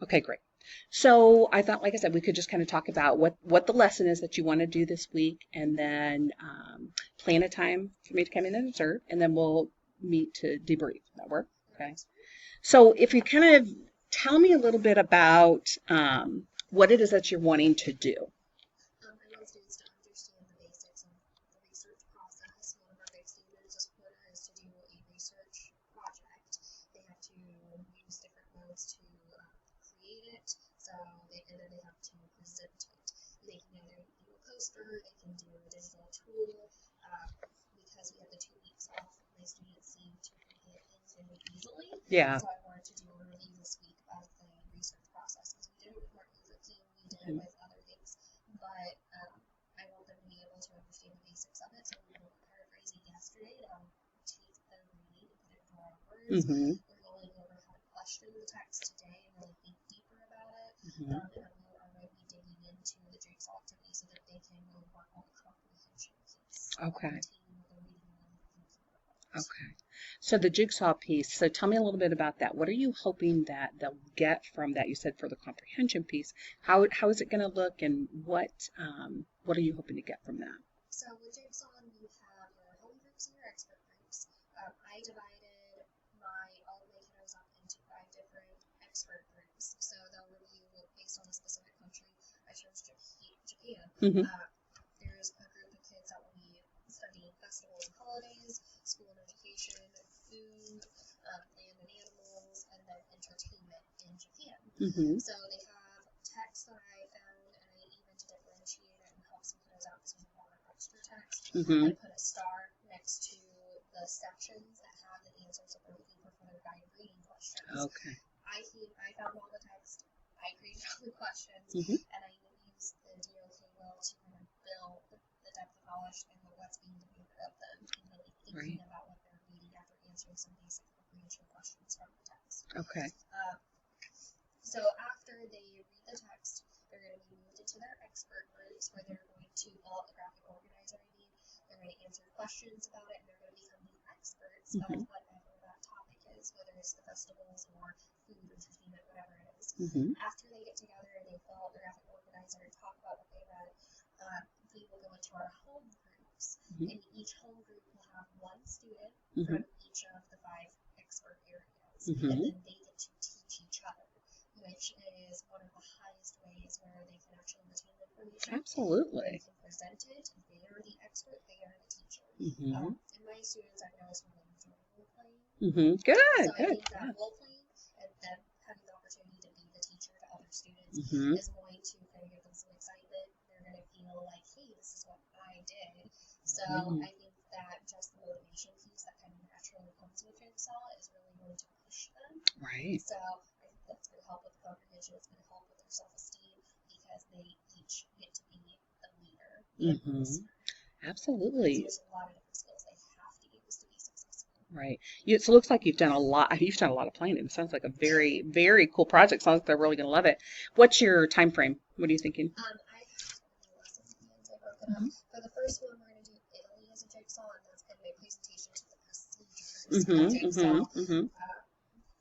Okay, great. So I thought, like I said, we could just kind of talk about what the lesson is that you want to do this week, and then plan a time for me to come in and observe, and then we'll meet to debrief. That work? Okay. So if you kind of tell me a little bit about what it is that you're wanting to do. I want students to understand the basics of the research process. One of our big standards this quarter is to do a research project. They have to use different modes to create it, and then they have to present it. They can either do a poster, they can do a digital tool. Because we have the 2 weeks off, my students seem to get things very easily. Yeah. So I wanted to do a review this week of the research process because we did it with Martin Luther King, we did it with other things, but I want them to be able to understand the basics of it. So we were paraphrasing yesterday to take the reading and put it into our words. Mm-hmm. We're going over how to question the text today and really think deeper about it. Mm-hmm. And we are going to be digging into the jigsaw activity so that they can really work on the comprehension piece. Okay. Okay. Okay. So the jigsaw piece. So tell me a little bit about that. What are you hoping that they'll get from that? You said for the comprehension piece. How is it going to look, and what are you hoping to get from that? So with Jigsaw, you have your home groups and your expert groups. I divided all of my kiddos up into 5 different expert groups. So they'll review based on a specific country. I chose Japan. Mm-hmm. There's a group of kids that will be studying festivals and holidays, school and education, food, land and animals, and then entertainment in Japan. Mm-hmm. So they have text that I found, and I even to differentiate it and help some kiddos out because there's a lot of extra text. Mm-hmm. I put a star next to the sections that have the answers that they're looking for their guided reading questions. Okay. I found all the text, I created all the questions, Mm-hmm. and I used the DOK will to kind of build the depth of knowledge and what's being demanded of them, and really thinking Right. about what they're reading after answering some basic comprehension questions from the text. Okay. So after they read the text, they're going to be moved into their expert groups where they're going to fill out the graphic organizer ID. They're going to answer questions about it, and they're going to become the experts Mm-hmm. of whatever that topic is, whether it's the festivals or food, entertainment, whatever it is. Mm-hmm. After they get together and they fill out the graphic organizer and talk about what they read, we will go into our home groups, Mm-hmm. and each home group will have one student Mm-hmm. from each of the 5 expert areas, Mm-hmm. and then they get to teach each other, which is one of the highest ways where they can actually retain information. They Absolutely. can present it. They are the expert. They are the teacher. Mm-hmm. And my students, I've noticed really enjoy role playing. Mm-hmm. Good. So I Good. think that role playing and them having the opportunity to be the teacher to other students Mm-hmm. is going to kind of give them some excitement. They're going to feel like, hey, this is what I did. So Mm-hmm. I think that just the motivation piece that kind of naturally comes with Jigsaw is really going to push them. Right. So I think that's going to help with the comprehension. It's going to help with their self-esteem because they each get to be the leader. Mm-hmm. Absolutely. So there's a lot of different skills they have to use to be successful. Right. You, it looks like you've done a lot. You've done a lot of planning. It sounds like a very, very cool project. Sounds like they're really going to love it. What's your time frame? What are you thinking? I have many lesson plans. I broke it up. Mm-hmm. For the first one, we're going to do Italy as a jigsaw, and that's going to be a presentation to the procedures Mm-hmm. of jigsaw. Mm-hmm.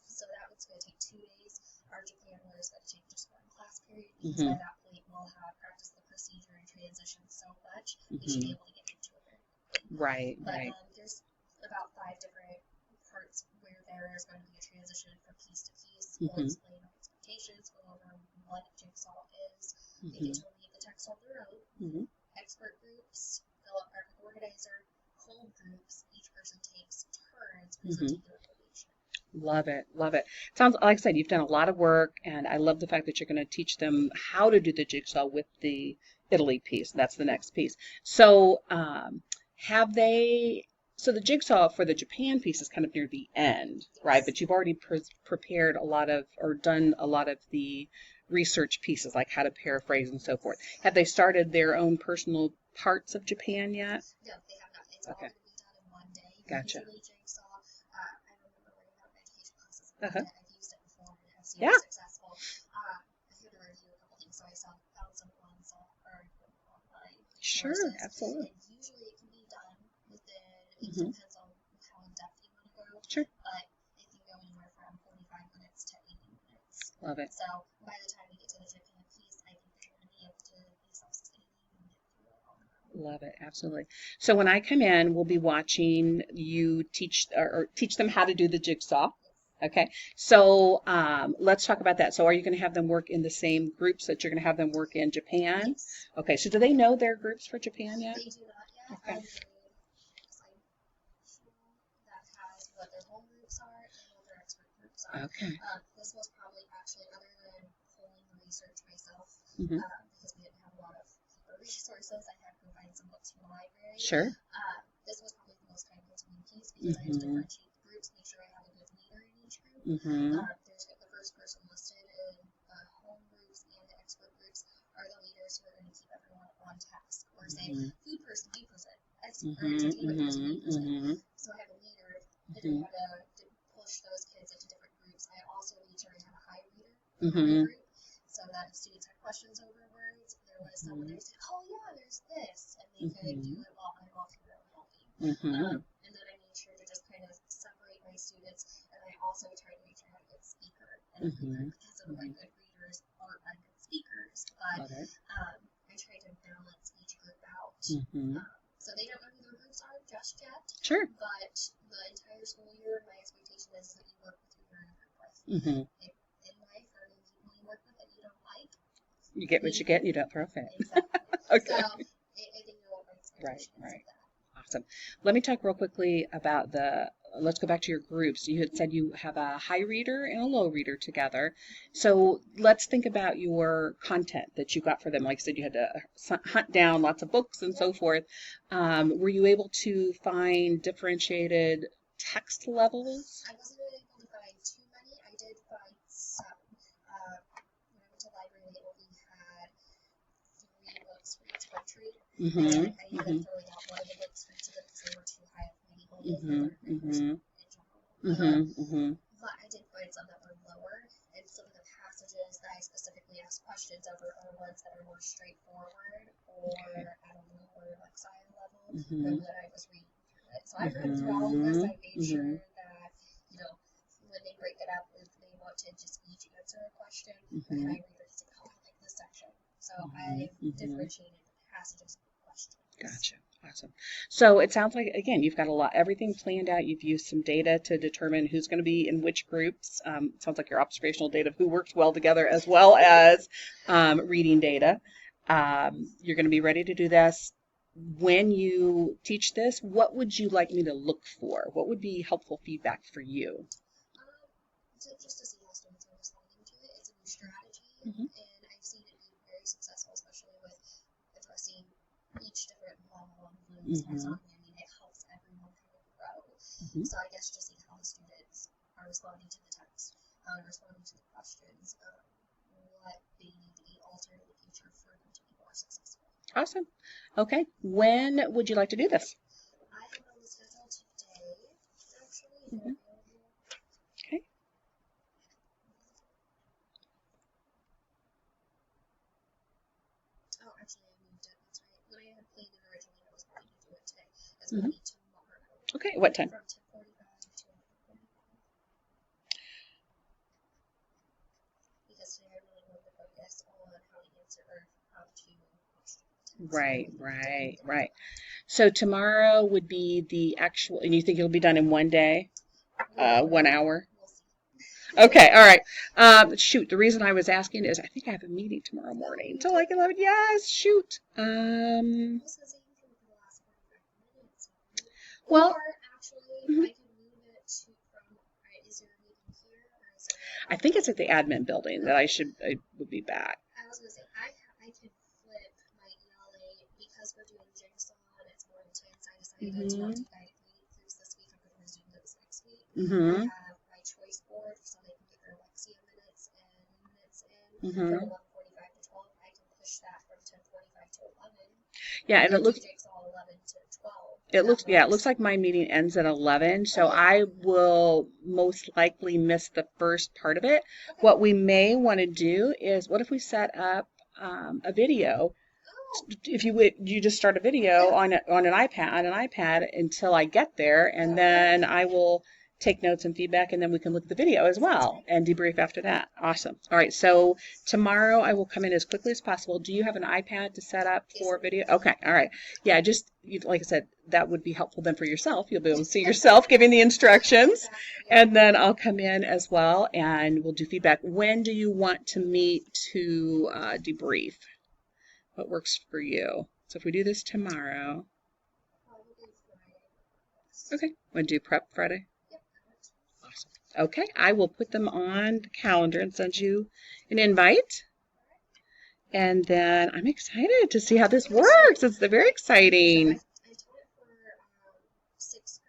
So that one's going to take 2 days. Our Japan one is going to take just 1 class period because Mm-hmm. by that point we'll have practiced the procedure and transition so much we should be Mm-hmm. able to get into it very quickly. Right. But Right. there's about 5 different parts where there is going to be a transition from piece to piece. We'll Mm-hmm. explain our expectations, go over what jigsaw is. They Mm-hmm. get to read the text on their own. Mm-hmm. Expert groups, fill out graphic organizer, home groups. Each person takes turns presenting their information. Love it. Love it. Sounds like I said, you've done a lot of work, and I love the fact that you're going to teach them how to do the jigsaw with the Italy piece. That's the next piece. So, have they? So the jigsaw for the Japan piece is kind of near the end, right? Yes. But you've already prepared a lot of, or done a lot of the research pieces, like how to paraphrase and so forth. Have they started their own personal parts of Japan yet? No, they have not. It's all Okay. going to be done in one day. Gotcha. Usually jigsaw, I remember learning about education classes in Uh-huh. one day. I've used it before and have seen Yeah. it successful. I had to review a couple things, so I found some ones that are online Sure. resources. Absolutely. And usually it can be done within, it Mm-hmm. depends on how in depth you want to go, Sure. but it can go anywhere from 45 minutes to 80 minutes. Love it. So by the time we get to the Japan piece, I think they're going to be able to be self-sustaining and get through it all. Love it. Absolutely. So when I come in, we'll be watching you teach or teach them how to do the jigsaw. Okay. So let's talk about that. So are you going to have them work in the same groups that you're going to have them work in Japan? Yes. Okay. So do they know their groups for Japan yet? They do not yet. Okay. I made a slideshow that has what their home groups are and what their expert groups are. Okay. This was probably actually, other than pulling the research myself, Mhm. because we didn't have a lot of paper resources, I had to find some books from the library. Sure. This was probably the most time-consuming piece because I had to differentiate the groups, make sure I have a good leader in each group. Mhm. There's the first person listed in home groups and the expert groups are the leaders who are going to keep everyone on task. Or say, food person, you present. Entertainment person, you present. So I have a leader that knew how to push those kids into different groups. I also made sure I had a high reader in my group, so that if students had questions over words, there was someone there who said, "Oh yeah, there's this," and they could do it while I'm walking around helping. And then I made sure to just kind of separate my students, and I also tried to make sure I had a good speaker and a leader, because some of my good readers aren't my good speakers, but I tried to balance each group out. So they don't know who their groups are just yet. Sure. But the entire school year, my expectation is that you work with who you're in a group with. In life, or in people you work with that you don't like, You get what you get and you don't throw a fit. exactly. Okay. So I think you know what my expectation is of that. Awesome. Let me talk real quickly about let's go back to your groups. You had said you have a high reader and a low reader together. So let's think about your content that you got for them. Like I said, you had to hunt down lots of books and so forth. Were you able to find differentiated text levels? I wasn't really able to find too many. I did find some. When I went to the library, they only had 3 books for each country. And I ended up throwing out one of the books for each of them because they were too high up reading levels in general. But I did find some that were lower, and some of the passages that I specifically asked questions over are ones that are more straightforward or at a lower lexile level than when I was reading through it. So I read through all of this. I made sure that, when they break it up, if they want to just each answer a question, the high readers say, "Oh, I like this section." So I differentiated passages and questions. Gotcha. Awesome. So it sounds like, again, you've got everything planned out. You've used some data to determine who's going to be in which groups. It sounds like your observational data of who works well together, as well as reading data. You're going to be ready to do this. When you teach this, what would you like me to look for? What would be helpful feedback for you? Just to see how students are responding to it. It's a new strategy, and I've seen it be very successful, especially with addressing each different level of Bloom's taxonomy. I mean, it helps everyone kind of grow. So I guess just see how the students are responding to the text, responding to the questions, what they need to be altered in the future for them to be more successful. Awesome. Okay. When would you like to do this? I have on the schedule today, actually. Okay. Oh, actually, I moved it. That's right. When I had planned it originally, I was going to do it today. It's going to be tomorrow. Okay. What time? From 10:45 to 11:45. Because today I really wanted to focus on how to answer or how to question. Right. So tomorrow would be the actual, and you think it'll be done in one day? 1 hour? We'll see. Okay, all right. Shoot, the reason I was asking is I think I have a meeting tomorrow morning till like 11. Yes, shoot. I was going to say you can for the last 45 minutes. Well, or actually, I could move it to from, is there a meeting here? Or is there I think it's at the admin building that I would be back. I was going to say, I could flip my ELA because we're doing Jigsaw and it's more intense. I decided to not do guided reading groups this week. I'm going to resume those next week. I have my choice board so they can get their Lexia minutes in from 11:45 to 12. I can push that from 10:45 to 11. Yeah, and it looks Jigsaw 11 to 12. it looks like my meeting ends at 11, so I will most likely miss the first part of it. Okay. What we may want to do is, what if we set up a video? If you just start a video on an iPad until I get there, and then I will take notes and feedback, and then we can look at the video as well and debrief after that. Awesome. All right, so tomorrow I will come in as quickly as possible. Do you have an iPad to set up for video? Okay, all right. Yeah, just like I said, that would be helpful then for yourself. You'll be able to see yourself giving the instructions, and then I'll come in as well and we'll do feedback. When do you want to meet to debrief? What works for you? So if we do this tomorrow, okay, want to do prep Friday? Awesome. Okay, I will put them on the calendar and send you an invite. And then I'm excited to see how this works. It's very exciting.